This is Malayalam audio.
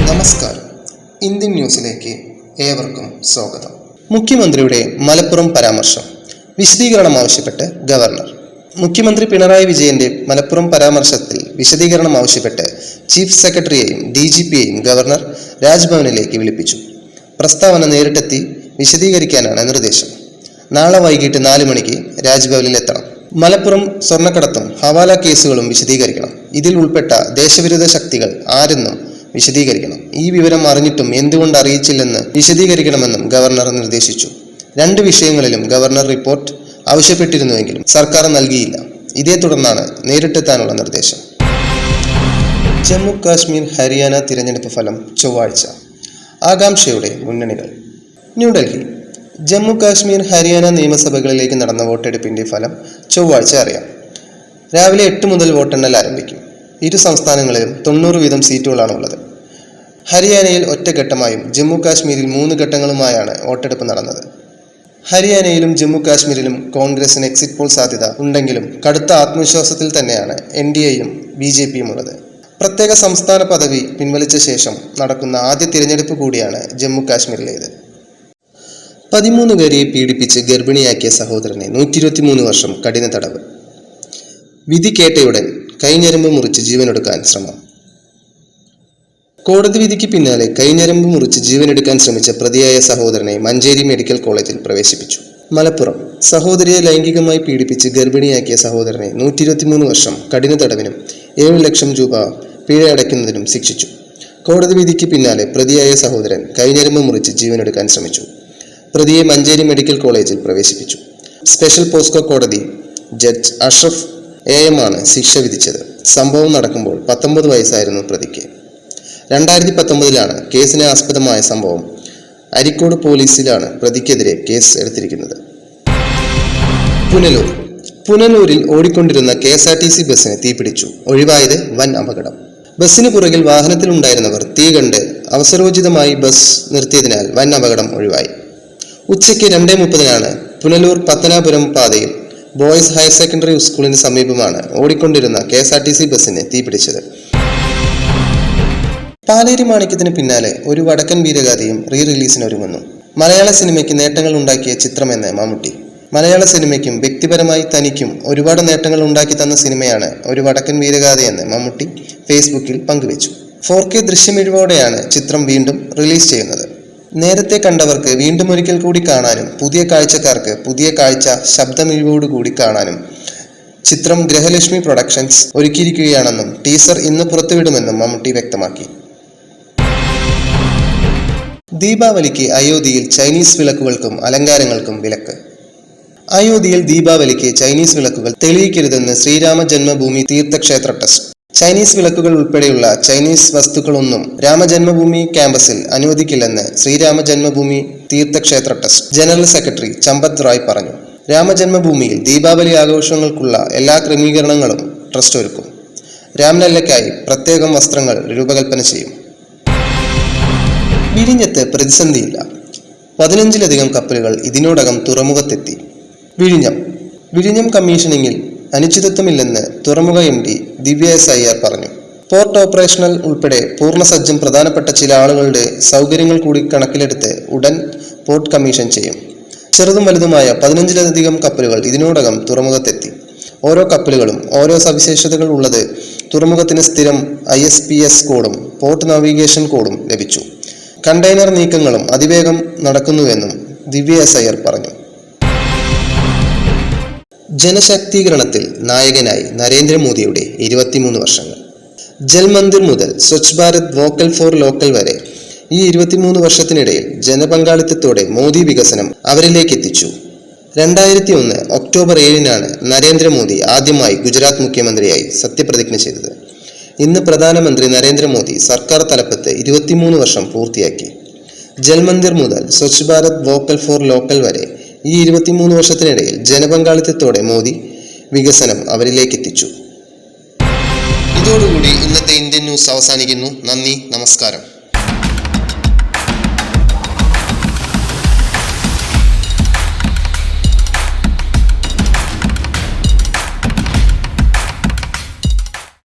നമസ്കാരം. ഇന്ത്യൻ ന്യൂസിലേക്ക് ഏവർക്കും സ്വാഗതം. മുഖ്യമന്ത്രിയുടെ മലപ്പുറം പരാമർശം, വിശദീകരണം ആവശ്യപ്പെട്ട് ഗവർണർ. മുഖ്യമന്ത്രി പിണറായി വിജയന്റെ മലപ്പുറം പരാമർശത്തിൽ വിശദീകരണം ആവശ്യപ്പെട്ട് ചീഫ് സെക്രട്ടറിയെയും DGPയെയും ഗവർണർ രാജ്ഭവനിലേക്ക് വിളിപ്പിച്ചു. പ്രസ്താവന നേരിട്ടെത്തി വിശദീകരിക്കാനാണ് നിർദ്ദേശം. നാളെ വൈകിട്ട് 4 മണിക്ക് രാജ്ഭവനിലെത്തണം. മലപ്പുറം സ്വർണ്ണക്കടത്തും ഹവാല കേസുകളും വിശദീകരിക്കണം. ഇതിൽ ഉൾപ്പെട്ട ദേശവിരുദ്ധ ശക്തികൾ ആരെന്നും വിശദീകരിക്കണം. ഈ വിവരം അറിഞ്ഞിട്ടും എന്തുകൊണ്ട് അറിയിച്ചില്ലെന്ന് വിശദീകരിക്കണമെന്നും ഗവർണർ നിർദ്ദേശിച്ചു. 2 വിഷയങ്ങളിലും ഗവർണർ റിപ്പോർട്ട് ആവശ്യപ്പെട്ടിരുന്നുവെങ്കിലും സർക്കാർ നൽകിയില്ല. ഇതേ തുടർന്നാണ് നേരിട്ടെത്താനുള്ള നിർദ്ദേശം. ജമ്മു കാശ്മീർ ഹരിയാന തിരഞ്ഞെടുപ്പ് ഫലം ചൊവ്വാഴ്ച. ആകാംക്ഷയുടെ മുന്നണികൾ. ന്യൂഡൽഹി. ജമ്മു കാശ്മീർ ഹരിയാന നിയമസഭകളിലേക്ക് നടന്ന വോട്ടെടുപ്പിന്റെ ഫലം ചൊവ്വാഴ്ച അറിയാം. രാവിലെ 8 മുതൽ വോട്ടെണ്ണൽ ആരംഭിക്കും. ഇരു സംസ്ഥാനങ്ങളിലും 90 വീതം സീറ്റുകളാണുള്ളത്. ഹരിയാനയിൽ ഒറ്റഘട്ടമായും ജമ്മു കാശ്മീരിൽ 3 ഘട്ടങ്ങളുമായാണ് വോട്ടെടുപ്പ് നടന്നത്. ഹരിയാനയിലും ജമ്മു കാശ്മീരിലും കോൺഗ്രസിന് എക്സിറ്റ് പോൾ സാധ്യത ഉണ്ടെങ്കിലും കടുത്ത ആത്മവിശ്വാസത്തിൽ തന്നെയാണ് NDAയും BJPയും ഉള്ളത്. പ്രത്യേക സംസ്ഥാന പദവി പിൻവലിച്ച ശേഷം നടക്കുന്ന ആദ്യ തിരഞ്ഞെടുപ്പ് കൂടിയാണ് ജമ്മു കാശ്മീരിലേത്. 13-കാരിയെ പീഡിപ്പിച്ച് ഗർഭിണിയാക്കിയ സഹോദരനെ 123 വർഷം കഠിന തടവ്. വിധി കേട്ടയുടൻ കൈഞ്ഞരമ്പ് മുറിച്ച് ജീവനെടുക്കാൻ ശ്രമം. കോടതി വിധിക്ക് പിന്നാലെ കൈഞ്ഞരമ്പ് മുറിച്ച് ജീവനെടുക്കാൻ ശ്രമിച്ച പ്രതിയായ സഹോദരനെ മഞ്ചേരി മെഡിക്കൽ കോളേജിൽ പ്രവേശിപ്പിച്ചു. മലപ്പുറം. സഹോദരിയെ ലൈംഗികമായി പീഡിപ്പിച്ച് ഗർഭിണിയാക്കിയ സഹോദരനെ 123 വർഷം കഠിന തടവിനും 7 ലക്ഷം രൂപ പിഴ അടയ്ക്കുന്നതിനും ശിക്ഷിച്ചു. കോടതി വിധിക്ക് പിന്നാലെ പ്രതിയായ സഹോദരൻ കൈഞ്ഞരമ്പ് മുറിച്ച് ജീവനെടുക്കാൻ ശ്രമിച്ചു. പ്രതിയെ മഞ്ചേരി മെഡിക്കൽ കോളേജിൽ പ്രവേശിപ്പിച്ചു. സ്പെഷ്യൽ പോസ്കോ കോടതി ജഡ്ജ് അഷ്റഫ് AM ആണ് ശിക്ഷ വിധിച്ചത്. സംഭവം നടക്കുമ്പോൾ 19 വയസ്സായിരുന്നു പ്രതിക്ക്. 2019 കേസിന് ആസ്പദമായ സംഭവം. അരിക്കോട് പോലീസിലാണ് പ്രതിക്കെതിരെ കേസ് എടുത്തിരിക്കുന്നത്. പുനലൂർ. പുനലൂരിൽ ഓടിക്കൊണ്ടിരുന്ന KSRTC ബസ്സിന് തീപിടിച്ചു. ഒഴിവായത് വൻ അപകടം. ബസ്സിന് പുറകിൽ വാഹനത്തിലുണ്ടായിരുന്നവർ തീ കണ്ട് അവസരോചിതമായി ബസ് നിർത്തിയതിനാൽ വൻ അപകടം ഒഴിവായി. ഉച്ചയ്ക്ക് 2:30 പുനലൂർ പത്തനാപുരം പാതയിൽ ബോയ്സ് ഹയർ സെക്കൻഡറി സ്കൂളിന് സമീപമാണ് ഓടിക്കൊണ്ടിരുന്ന KSRTC ബസ്സിന് തീപിടിച്ചത്. പാലേരി മാണിക്യത്തിന് പിന്നാലെ ഒരു വടക്കൻ വീരഗാഥയും റിലീസിന് ഒരുങ്ങുന്നു. മലയാള സിനിമയ്ക്ക് നേട്ടങ്ങൾ ഉണ്ടാക്കിയ ചിത്രമെന്ന് മമ്മൂട്ടി. മലയാള സിനിമയ്ക്കും വ്യക്തിപരമായി തനിക്കും ഒരുപാട് നേട്ടങ്ങൾ ഉണ്ടാക്കി തന്ന സിനിമയാണ് ഒരു വടക്കൻ വീരഗാഥയെന്ന് മമ്മൂട്ടി ഫേസ്ബുക്കിൽ പങ്കുവച്ചു. 4K ദൃശ്യമിഴിവോടെയാണ് ചിത്രം വീണ്ടും റിലീസ് ചെയ്യുന്നത്. നേരത്തെ കണ്ടവർക്ക് വീണ്ടും ഒരിക്കൽ കൂടി കാണാനും പുതിയ കാഴ്ചക്കാർക്ക് പുതിയ കാഴ്ച ശബ്ദമിഴിവോടുകൂടി കാണാനും ചിത്രം ഗൃഹലക്ഷ്മി പ്രൊഡക്ഷൻസ് ഒരുക്കിയിരിക്കുകയാണെന്നും ടീസർ ഇന്ന് പുറത്തുവിടുമെന്നും മമ്മൂട്ടി വ്യക്തമാക്കി. ദീപാവലിക്ക് അയോധ്യയിൽ ചൈനീസ് വിളക്കുകൾക്കും അലങ്കാരങ്ങൾക്കും വിലക്ക്. അയോധ്യയിൽ ദീപാവലിക്ക് ചൈനീസ് വിളക്കുകൾ തെളിയിക്കരുതെന്ന് ശ്രീരാമ ജന്മഭൂമി തീർത്ഥക്ഷേത്ര ട്രസ്റ്റ്. ചൈനീസ് വിളക്കുകൾ ഉൾപ്പെടെയുള്ള ചൈനീസ് വസ്തുക്കളൊന്നും രാമജന്മഭൂമി ക്യാമ്പസിൽ അനുവദിക്കില്ലെന്ന് Shri Rama Janmabhoomi Teerthakshetra trust general secretary Champat Rai പറഞ്ഞു. രാമജന്മഭൂമിയിൽ ദീപാവലി ആഘോഷങ്ങൾക്കുള്ള എല്ലാ ക്രമീകരണങ്ങളും ട്രസ്റ്റ് ഒരുക്കും. രാംലല്ലയ്ക്കായി പ്രത്യേകം വസ്ത്രങ്ങൾ രൂപകൽപ്പന ചെയ്യും. വിഴിഞ്ഞത്ത് പ്രതിസന്ധിയില്ല. 15ലധികം കപ്പലുകൾ ഇതിനോടകം തുറമുഖത്തെത്തി. വിഴിഞ്ഞം കമ്മീഷനിങ്ങിൽ അനിശ്ചിതത്വമില്ലെന്ന് തുറമുഖ MD ദിവ്യ S. അയ്യർ പറഞ്ഞു. പോർട്ട് ഓപ്പറേഷണൽ ഉൾപ്പെടെ പൂർണ്ണസജ്ജം പ്രധാനപ്പെട്ട ചില ആളുകളുടെ സൗകര്യങ്ങൾ കൂടി കണക്കിലെടുത്ത് ഉടൻ പോർട്ട് കമ്മീഷൻ ചെയ്യും. ചെറുതും വലുതുമായ 15ലധികം കപ്പലുകൾ ഇതിനോടകം തുറമുഖത്തെത്തി. ഓരോ കപ്പലുകളും ഓരോ സവിശേഷതകൾ ഉള്ളത്. തുറമുഖത്തിന് സ്ഥിരം ISPS കോഡും പോർട്ട് നാവിഗേഷൻ കോഡും ലഭിച്ചു. കണ്ടെയ്നർ നീക്കങ്ങളും അതിവേഗം നടക്കുന്നുവെന്നും ദിവ്യ S. അയ്യർ പറഞ്ഞു. ജനശാക്തീകരണത്തിൽ നായകനായി നരേന്ദ്രമോദിയുടെ 23 വർഷങ്ങൾ. ജൽമന്ദിർ മുതൽ Swachh Bharat, vocal for local വരെ ഈ 23 വർഷത്തിനിടയിൽ ജനപങ്കാളിത്തത്തോടെ മോദി വികസനം അവരിലേക്ക് എത്തിച്ചു. 2001 ഒക്ടോബർ 7 നരേന്ദ്രമോദി ആദ്യമായി ഗുജറാത്ത് മുഖ്യമന്ത്രിയായി സത്യപ്രതിജ്ഞ ചെയ്തത്. ഇന്ന് പ്രധാനമന്ത്രി നരേന്ദ്രമോദി സർക്കാർ തലപ്പത്ത് 23 വർഷം പൂർത്തിയാക്കി. ജൽമന്ദിർ മുതൽ Swachh Bharat, vocal for local വരെ ഈ 23 വർഷത്തിനിടയിൽ ജനപങ്കാളിത്തത്തോടെ മോദി വികസനം അവരിലേക്ക് എത്തിച്ചു. ഇതോടുകൂടി ഇന്നത്തെ ഇന്ത്യൻ ന്യൂസ് അവസാനിക്കുന്നു. നന്ദി, നമസ്കാരം.